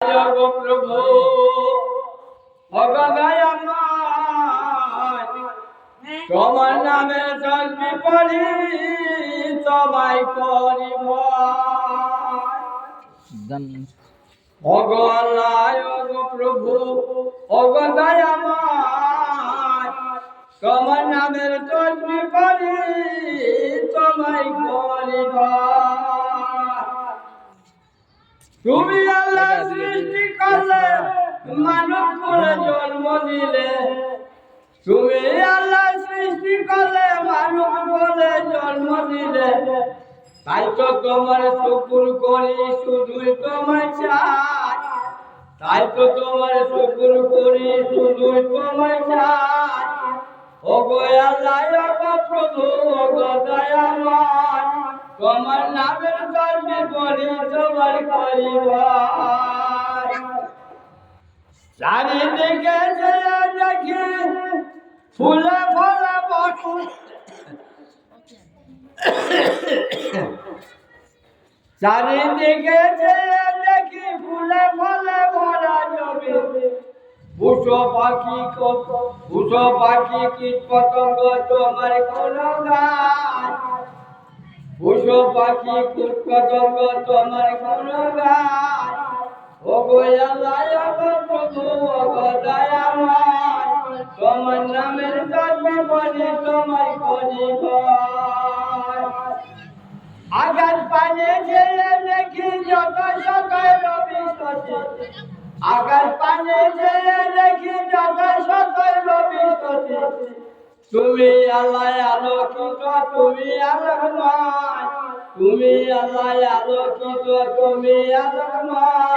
গো প্রভু অগদয়াময় তোমার নামে জন্মি পড়ি তোমায় করিব অগলায় গো প্রভু অগদয়াময় তোমার নামের জন্মি পড়ি তোমায় করিব তুমি আল্লাহ সৃষ্টি করলে মানব করে জন্ম দিলে তুমি আল্লাহ সৃষ্টি করলে মানব করে জন্ম দিলে তাই তো তোমার শুকুর করি শুধুই তোমায় চাই তাই তো তোমার শুকুর করি শুধুই তোমায় চাই ও গো আল্লাহ ও প্রভু ও গো দয়াময় তোমার নামের জন্মে বলি তোমার করিব চারিদিকে যে দেখি ফুলে ফলে চারিদিকে যে দেখি ফুলে ফলে ভরা জমি পশু পাখি কীট পতঙ্গ তোমার কোন গাছ পশু পাখি কীট পতঙ্গ তোমার কোন গাছ ও গো আল্লাহ ও প্রভু ও গো দয়াময় তোমার নামের জন্মে বলি তোমার করিব আগার পানে যে দেখি যত সকাল রবি শশী আগার পানে যে দেখি যত সকাল রবি শশী তুমি আল্লাহ আলোকিত তুমি আলোকময় তুমি আল্লাহ আলোকিত তুমি আলোকময়